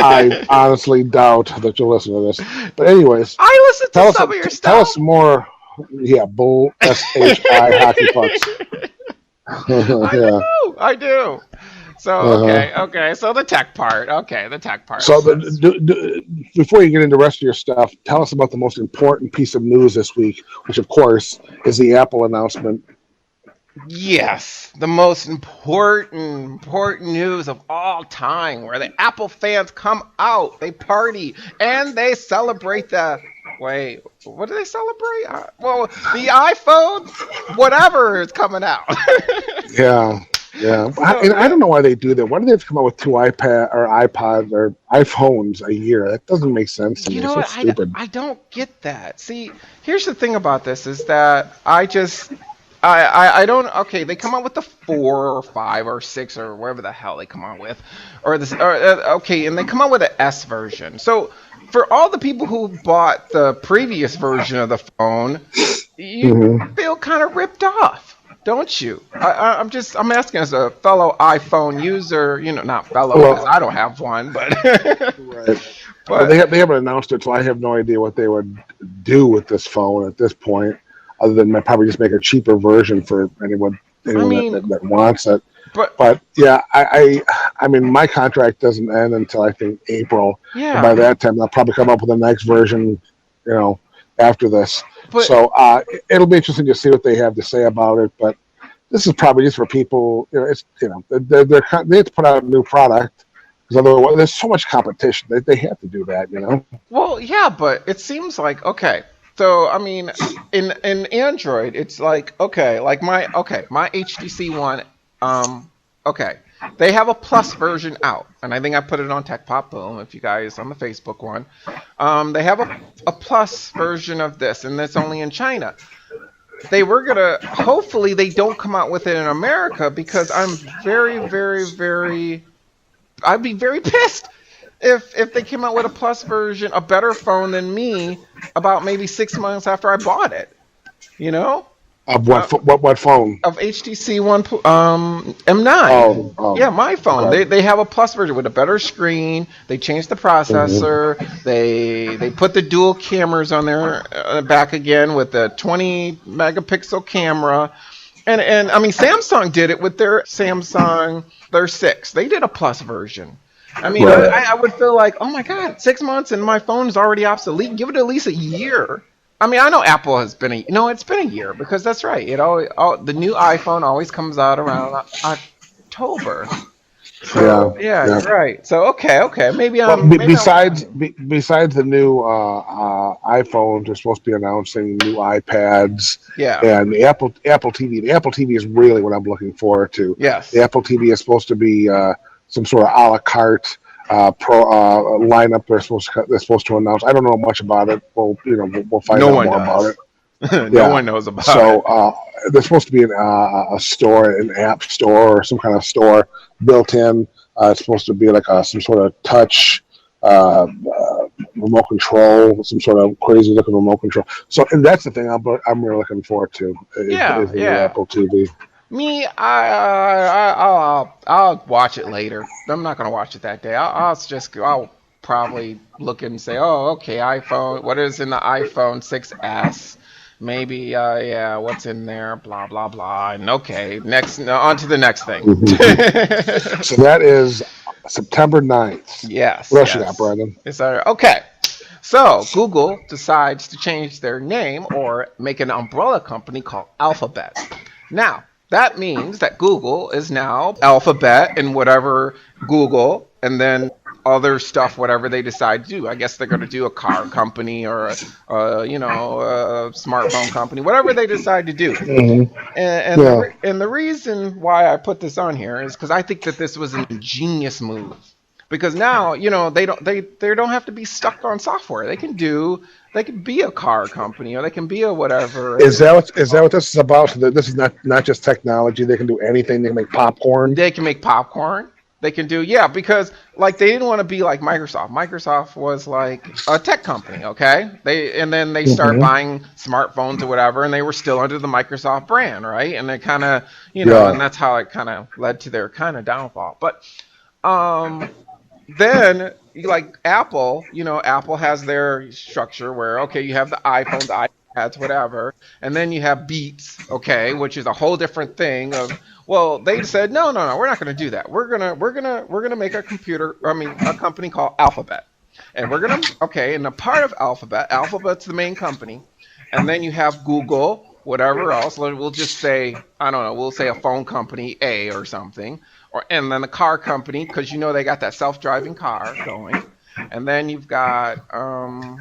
I it. honestly doubt that you'll listen to this. But anyways, I listen to tell us some of your tell stuff. us more. Yeah, bull shi hockey pucks. Yeah. I do. So Uh-huh. okay. So the tech part. Okay, the tech part. So before you get into the rest of your stuff, tell us about the most important piece of news this week, which of course is the Apple announcement. Yes, the most important news of all time, where the Apple fans come out, they party, and they celebrate the. Wait, what do they celebrate? Well, the iPhone, whatever is coming out. Yeah, yeah. So And I yeah, don't know why they do that. Why do they have to come out with two iPad or iPods or iPhones a year? That doesn't make sense to you me. It's know so what? stupid. I don't get that. See, here's the thing about this is that I don't. Okay, they come out with the 4 or 5 or 6 or whatever the hell they come out with, or this. Or, okay, and they come out with an S version. So for all the people who bought the previous version of the phone, you Hmm. feel kind of ripped off, don't you? I'm asking as a fellow iPhone user. Not fellow because Well, I don't have one, but right. Well, but they haven't announced it, so I have no idea what they would do with this phone at this point, other than probably just make a cheaper version for I anyone mean, that wants it. but But yeah, I mean, my contract doesn't end until I think April, and by yeah, that time they'll probably come up with the next version, you know, after this. but So it'll be interesting to see what they have to say about it. But this is probably just for people, it's they have to put out a new product because otherwise there's so much competition. They have to do that. Well, yeah, but it seems like okay. So I mean, in Android, it's like okay, like my HTC One, okay, they have a Plus version out, and I think I put it on Tech Pop Boom. If you guys on the Facebook one, they have a Plus version of this, and it's only in China. They were gonna hopefully they don't come out with it in America because I'm very I'd be very pissed if they came out with a plus version, a better phone than me, about maybe 6 months after I bought it. You know, Of uh, what phone? of HTC One M9. Oh, Yeah, my phone. okay. They have a plus version with a better screen. They changed the Hmm. processor. They put the dual cameras on there back again with the 20 megapixel camera. And I mean Samsung did it with their Samsung their 6. They did a plus version. I mean, Right. I would feel like, oh my God, 6 months and my phone's already obsolete. Give it at least a year. I mean, I know Apple has been it's been a year because that's right. The new iPhone always comes out around October. Yeah. So yeah, Yeah. you're right. So okay, Well, maybe I'm wrong. besides the new iPhones, they're supposed to be announcing new iPads Yeah. and the Apple TV. The Apple TV is really what I'm looking forward to. The Yes. Apple TV is supposed to be some sort of a la carte pro lineup. They're supposed to announce. I don't know much about it. We'll find No out one more about does. it. No Yeah. one knows about So it. there's supposed to be a store, an app store, or some kind of store built in. It's supposed to be like some sort of touch remote control, some sort of crazy looking remote control. So and that's the thing I'm really looking forward to is Yeah, the new yeah. Apple TV. Me, I'll watch it later. I'm not gonna watch it that day. I'll probably look and say, oh, okay, iPhone. What is in the iPhone 6s? Maybe, yeah, what's in there? Blah blah blah. And okay, next, no, on to the next thing. Mhm. So that is September 9th. Yes, What else you got, yes. Brandon? Okay. So Google decides to change their name or make an umbrella company called Alphabet. Now, that means that Google is now Alphabet and whatever Google, and then other stuff, whatever they decide to do. I guess they're going to do a car company or a smartphone company, whatever they decide to do. Hmm. Yeah. And the reason why I put this on here is because I think that this was an ingenious move. Because now, they don't have to be stuck on software. They can be a car company or they can be a whatever. Is that what this is about? So that this is not just technology. They can do anything. They can make popcorn. They can make popcorn. They can do, yeah, because like they didn't want to be like Microsoft. Microsoft was like a tech company, okay? And then they started Hmm. buying smartphones or whatever, and they were still under the Microsoft brand, right? And they kind of, Yeah. and that's how it kind of led to their kind of downfall. But um, then like Apple, Apple has their structure where okay, you have the iPhones, iPads, whatever, and then you have Beats, okay, which is a whole different thing. Of well, they said no, no, no, we're not going to do that. We're gonna make a company called Alphabet, and we're gonna okay, and a part of Alphabet's the main company, and then you have Google. Whatever else, we'll just say I don't know. We'll say a phone company A or something, and then the car company because they got that self-driving car going, and then you've got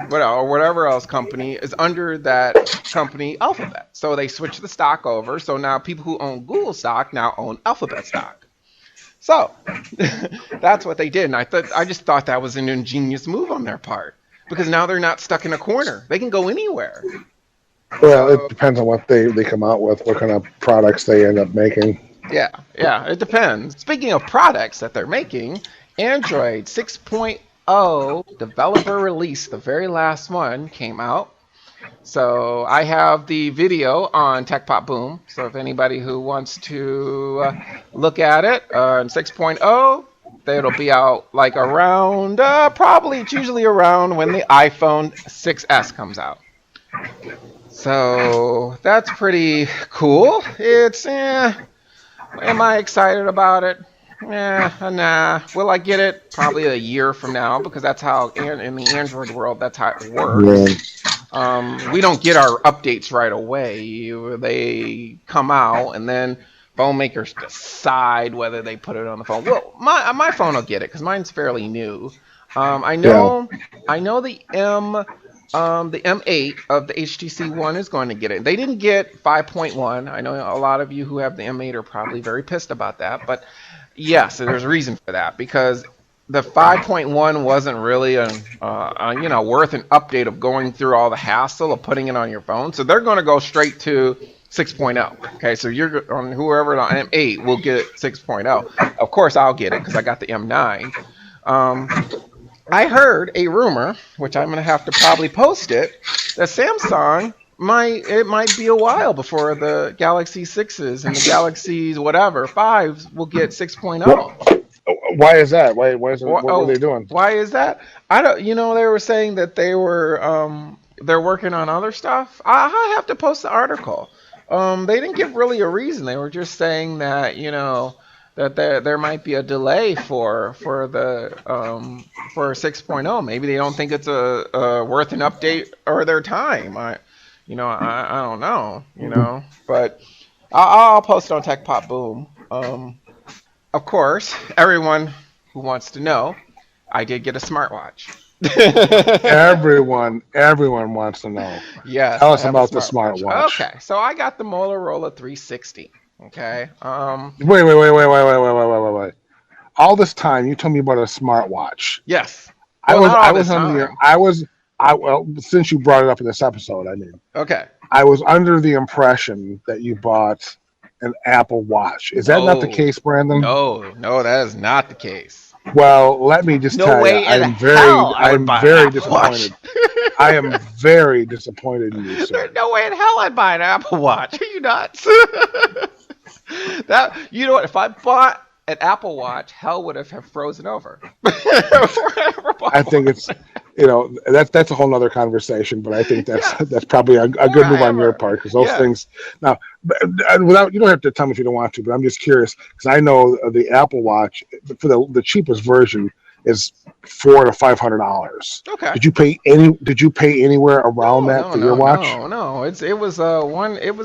whatever else company is under that company Alphabet. So they switch the stock over. So now people who own Google stock now own Alphabet stock. So that's what they did, and I just thought that was an ingenious move on their part because now they're not stuck in a corner. They can go anywhere. Well, it So depends on what they come out with, what kind of products they end up making. yeah, yeah, it depends. Speaking of products that they're making, Android 6.0 developer release, the very last one, came out. So I have the video on Tech Pop Boom. So if anybody who wants to look at it in 6.0, it'll be out like around, probably it's usually around when the iPhone 6S comes out. So that's pretty cool. Am I excited about it? Nah. Will I get it? Probably a year from now because that's how in the Android world that's how it Yeah. works. We don't get our updates right away. They come out and then phone makers decide whether they put it on the phone. Well, my phone will get it because mine's fairly new. I Yeah. know the M8 of the HTC One is going to get it. They didn't get 5.1. I know a lot of you who have the M8 are probably very pissed about that, but yes, there's a reason for that because the 5.1 wasn't really worth an update of going through all the hassle of putting it on your phone. So they're going to go straight to 6.0. Okay, so you're on whoever on M8 will get 6.0. Of course, I'll get it because I got the M9. I heard a rumor, which I'm gonna have to probably post it, that Samsung might be a while before the Galaxy 6s and the Galaxies whatever 5s will get What? 6.0. Why is that? Why is it, what were Oh, they doing? why is that? I don't. They were saying that they're working on other stuff. I have to post the article. They didn't give really a reason. They were just saying that that there might be a delay for 6.0. Maybe they don't think it's a worth an update or their time. I don't know. But I'll post it on Tech Pop Boom. Of course, everyone who wants to know, I did get a smartwatch. Everyone wants to know. Yes, Tell I us have a about the smartwatch. smartwatch. Okay, so I got the Motorola 360. Okay. Wait. All this time, you told me about a smartwatch. Yes. I Well, was not I all was this under the time. I well since you brought it up in this episode, I mean, Okay. I was under the impression that you bought an Apple Watch. Is that not the No. case, Brandon? No, that is not the case. Well, let me just No tell you, way in hell I would I'm buy an very Apple Watch. disappointed. I am very disappointed in you, There's sir. no way in hell I'd buy an Apple Watch. Are you nuts? You know what? If I bought an Apple Watch, hell would have frozen over. Before I ever I bought one. think it's that's a whole other conversation, but I think that's Yes. probably a Before good move I on your ever. part because those Yes. things now without you don't have to tell me if you don't want to, but I'm just curious because I know the Apple Watch for the cheapest version is $400 to $500. Okay. Did you pay anywhere around No, that no, for your no, watch? no, no. It was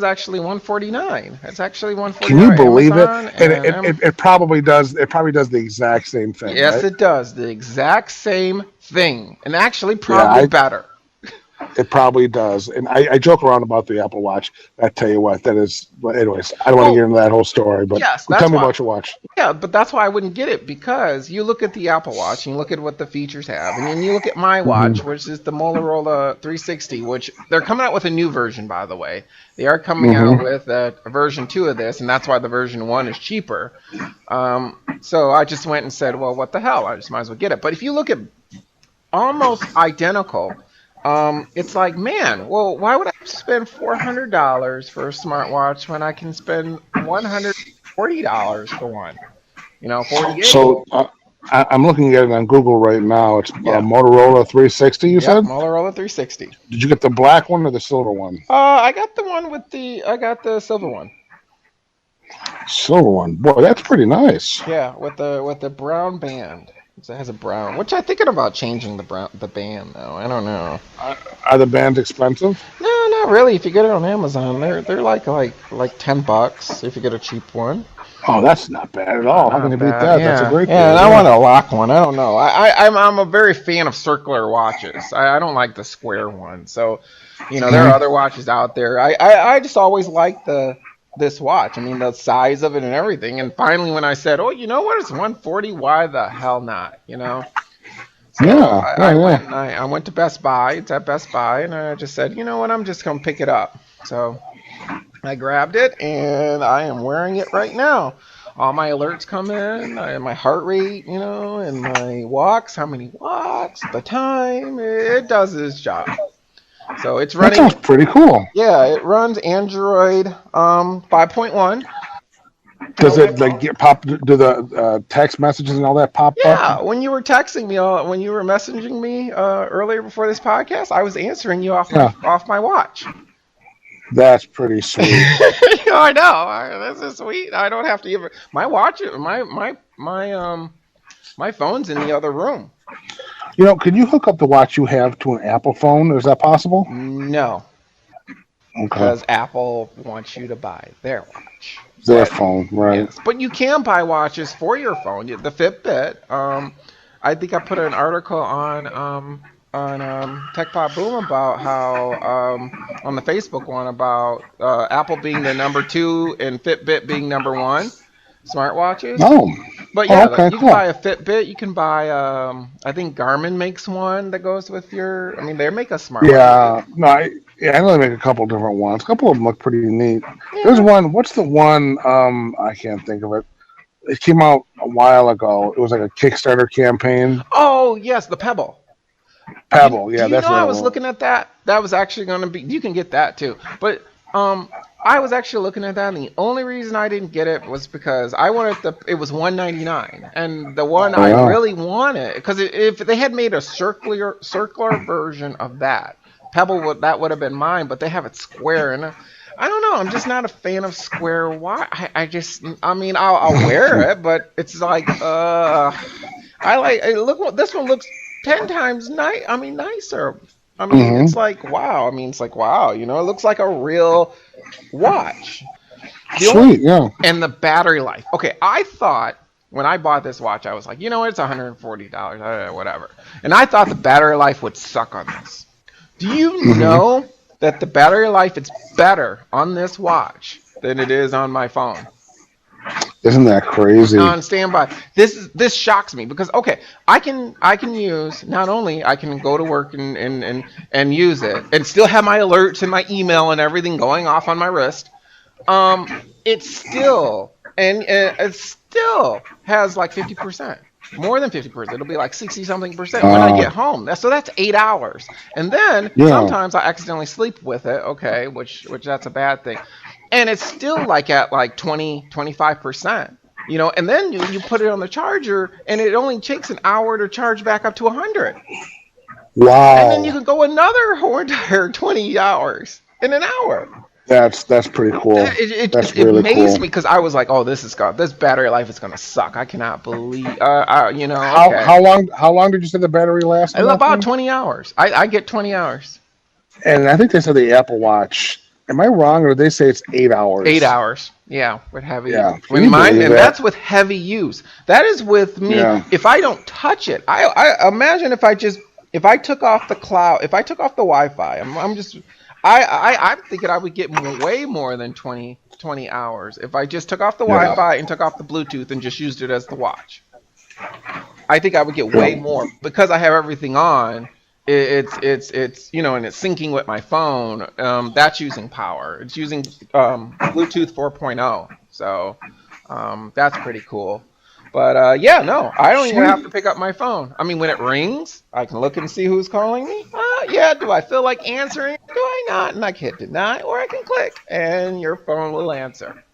actually 149. It's actually Can you 149 on believe it? Amazon And and it probably does the exact same thing, yes, right? it does the exact same thing, and actually Yeah, probably better. It probably does. And I joke around about the Apple Watch. I tell you what, that is. But anyways, I don't want to Well, get into that whole story. But yes, tell that's me why. about your watch. Yeah, but that's why I wouldn't get it, because you look at the Apple Watch and you look at what the features have, and then you look at my Hmm. watch, which is the Motorola 360, which they're coming out with a new version, by the way. They are coming out Hmm. with a version 2 of this, and that's why the version 1 is cheaper. So I just went and said, well, what the hell? I just might as well get it. But if you look at almost identical, it's like, man, well, why would I spend $400 for a smartwatch when I can spend $140 for one? 48. So I'm looking at it on Google right now. It's Yeah. Motorola 360. You Yep. said? Motorola 360. Did you get the black one or the silver one? I got the silver one. Silver one. Boy, that's pretty nice. Yeah, with the brown band. It has a brown, which I'm thinking about changing the band though. I don't know. Are the bands expensive? No, not really. If you get it on Amazon, they're like $10 if you get a cheap one. Oh, that's not bad at all. How can you Not beat bad. that? That's a Yeah, great yeah. deal. And I Yeah. want a lock one. I don't know. I'm a very fan of circular watches. I don't like the square one. So, there are Mhm. other watches out there. I just always liked this watch. I mean, the size of it and everything. And finally, when I said, "Oh, you know what? It's 140. Why the hell not?" So Yeah, yeah, yeah. I went to Best Buy. It's at Best Buy, and I just said, you know what? I'm just gonna pick it up. So I grabbed it, and I am wearing it right now. All my alerts come in, my heart rate, and my walks, how many walks, the time. It does its job. So it's That sounds running. pretty cool. Yeah, it runs Android 5.1. Does it like get pop? Do the text messages and all that pop up? Yeah, when you were texting me, when you were messaging me earlier before this podcast, I was answering you Yeah, off my watch. that's pretty sweet. I know. This is sweet. I don't have to even my watch. My phone's in the other room. Can you hook up the watch you have to an Apple phone? Is that possible? No, Okay, because Apple wants you to buy their watch. their But phone, right? yes, but you can buy watches for your phone. The Fitbit. I think I put an article on Tech Pop Boom about how on the Facebook one about Apple being the number 2 and Fitbit being number 1 smartwatches. Oh, But oh, yeah, okay, you can cool. buy a Fitbit. You can buy I think Garmin makes one that goes with your. I mean, they make a smartwatch. Yeah, no, I know they make a couple different ones. A couple of them look pretty neat. There's Yeah. one. What's the one? I can't think of it. It came out a while ago. It was like a Kickstarter campaign. Oh yes, the Pebble. Pebble, Do yeah, you that's know the I other was one. looking at that? That was actually going to be. You can get that too, but I was actually looking at that, and the only reason I didn't get it was because I wanted the. It was 199, and the one Oh I yeah. really wanted, because if they had made a circular version of that, that would have been mine, but they have it square, and I don't know. I'm just not a fan of square. Why? I mean, I'll wear it, but it's like I like. Look, this one looks 10 times nicer. I mean, Hmm. it's like wow. I mean, it's like wow. It looks like a real watch. The only Sweet, yeah. and the battery life. Okay, I thought when I bought this watch, I was like, it's $140, whatever. And I thought the battery life would suck on this. Do you Hmm. know that the battery life is better on this watch than it is on my phone? Isn't that crazy? On standby. This shocks me because okay, I can use not only I can go to work and use it and still have my alerts and my email and everything going off on my wrist. Um, it still has like 50%. More than 50%. It'll be like 60 something percent when I Uh, get home. So that's 8 hours. And then yeah. sometimes I accidentally sleep with it, okay, which that's a bad thing. And it's still like at like 25%. And then you put it on the charger and it only takes an hour to charge back up to 100. And then you Wow. can go another whole entire 20 hours in an hour. That's pretty cool. That's It really amazed cool. me because I was like, oh, this battery life is gonna suck. I cannot believe, How okay. how long how long did you say the battery lasts on that About thing? 20 hours. I get 20 hours. And I think they said the Apple Watch. Am I wrong, or did they say it's 8 8 hours? hours. Yeah, with heavy. Yeah. Can When you mine, believe and that? that's with heavy use. That is with me. Yeah. If I don't touch it, I imagine if I just if I took off the cloud, if I took off the Wi-Fi, I'm thinking I would get way more than 20 hours if I just took off the Yeah. Wi-Fi and took off the Bluetooth and just used it as the watch. I think I would get way Yeah. more because I have everything on. It's and it's syncing with my phone. That's using power. It's using Bluetooth 4.0. So that's pretty cool. But yeah, no, I don't even have to pick up my phone. I mean, when it rings, I can look and see who's calling me. Yeah, do I feel like answering? Do I not? And I can hit deny, or I can click, and your phone will answer.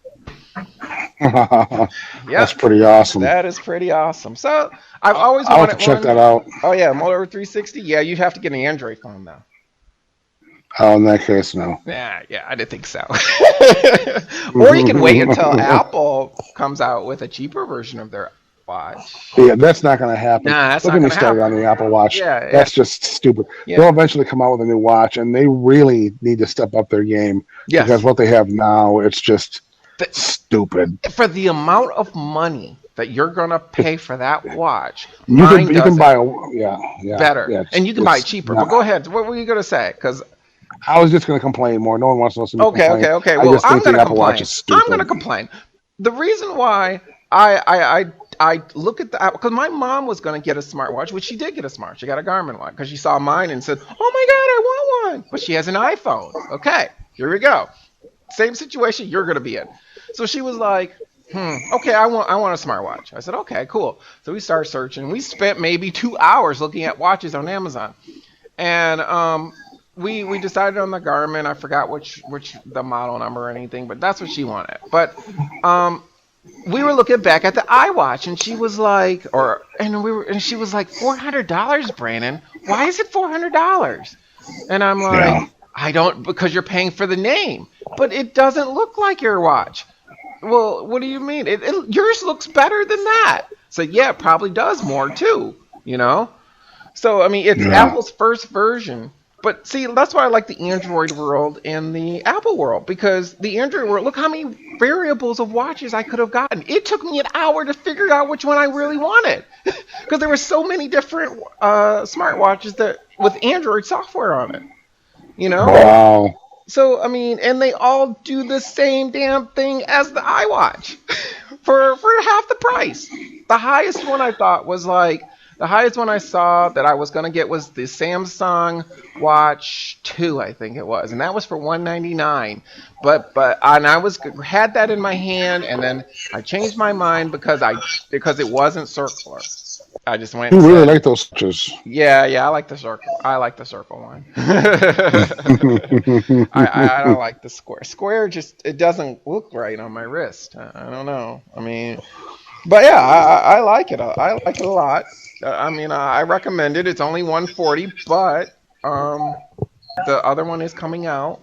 Yeah, That's pretty awesome. that is pretty awesome. So I've always I'll have to wanted check one. that out. Oh yeah, Moto 360. Yeah, you'd have to get an Android phone though. Oh, in that case, no. Yeah, I didn't think so. Or you can wait until Apple comes out with a cheaper version of their watch. Yeah, that's not going to happen. Nah, that's Don't not get me gonna started happen. on the Apple Watch. Yeah, That's just stupid. yeah. They'll eventually come out with a new watch, and they really need to step up their game because Yes. what they have now, it's just The- stupid. For the amount of money that you're gonna pay for that watch, You mine can does buy it yeah better, yeah. and you can buy it it's cheaper. not- But go ahead. What were you gonna say? Because I was just going to complain more. No one wants to listen to me complain. okay. I Well, just I'm think the gonna Apple Watch complain. is stupid. I'm gonna complain. The reason why I look at the because my mom was gonna get a smartwatch, which she did get a smart. She got a Garmin one because she saw mine and said, "Oh my God, I want one!" But she has an iPhone. Okay, here we go. Same situation you're gonna be in. So she was like, okay, I want a smartwatch. I said, okay, cool. So we started searching. We spent maybe 2 hours looking at watches on Amazon, and we decided on the Garmin. I forgot which the model number or anything, but that's what she wanted. But we were looking back at the iWatch, and she was like, she was like, $400, Brandon. Why is it $400? And I'm like, Yeah. I don't, because you're paying for the name, but it doesn't look like your watch. Well, what do you mean? Yours looks better than that. So yeah, it probably does more too. So I mean, it's Yeah. Apple's first version. But see, that's why I like the Android world and the Apple world, because the Android world, look how many variables of watches I could have gotten. It took me an hour to figure out which one I really wanted, because there were so many different smartwatches that with Android software on it. Wow. So I mean, and they all do the same damn thing as the iWatch for half the price. The highest one I thought was like. The highest one I saw that I was gonna get was the Samsung Watch 2, I think it was, and that was for $199. But and I had that in my hand, and then I changed my mind because it wasn't circular. I just went. You And really said, like those watches. yeah, I like the circle. I like the circle one. I don't like the square. Square just it doesn't look right on my wrist. I don't know. I mean. But yeah, I like it. I like it a lot. I mean, I recommend it. It's only $140, but the other one is coming out.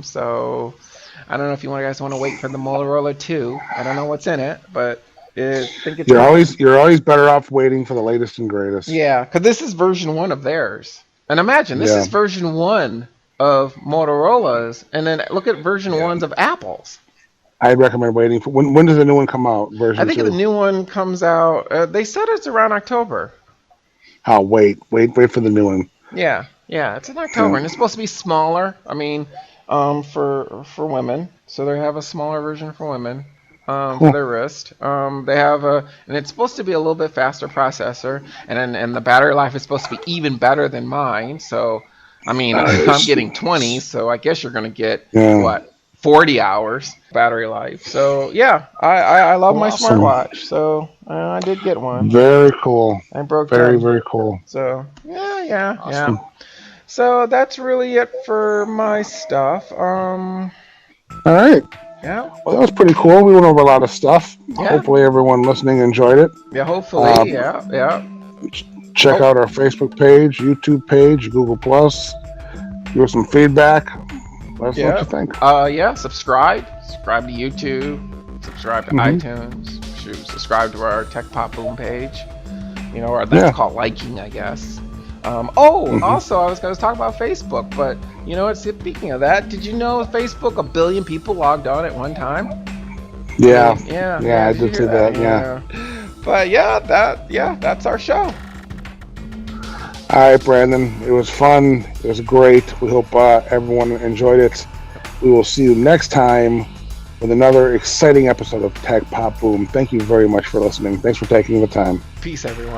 So I don't know if you guys want to wait for the Motorola 2. I don't know what's in it, but I think it's. You're always better off waiting for the latest and greatest. Yeah, because this is version 1 of theirs, and imagine this is version 1 of Motorola's, and then look at version 1s of Apple's. I'd recommend waiting for when does the new one come out? Version I think 2? the new one comes out. They said it's around October. Oh, wait for the new one. Yeah, it's in October, and it's supposed to be smaller. I mean, for women, so they have a smaller version for women for their wrist. They have and it's supposed to be a little bit faster processor, and the battery life is supposed to be even better than mine. So, I mean, I'm getting 20, so I guess you're gonna get what? 40 hours battery life. So yeah, I love my smartwatch. So I did get one. Very cool. I broke very down. cool. So yeah. So that's really it for my stuff. All right. Yeah. Well, that was pretty cool. We went over a lot of stuff. Yeah. Hopefully everyone listening enjoyed it. Yeah. Hopefully. Yeah. Check out our Facebook page, YouTube page, Google Plus. Give us some feedback. Let us know what you think. Yeah. Subscribe to YouTube. Subscribe to iTunes. Subscribe to our Tech Pop Boom page. Or that's called liking, I guess. Also, I was going to talk about Facebook, but speaking of that, did you know Facebook, 1 billion people logged on at one time? Yeah, I did see that. Yeah. But that's our show. All right, Brandon. It was fun. It was great. We hope everyone enjoyed it. We will see you next time with another exciting episode of Tech Pop Boom. Thank you very much for listening. Thanks for taking the time. Peace, everyone.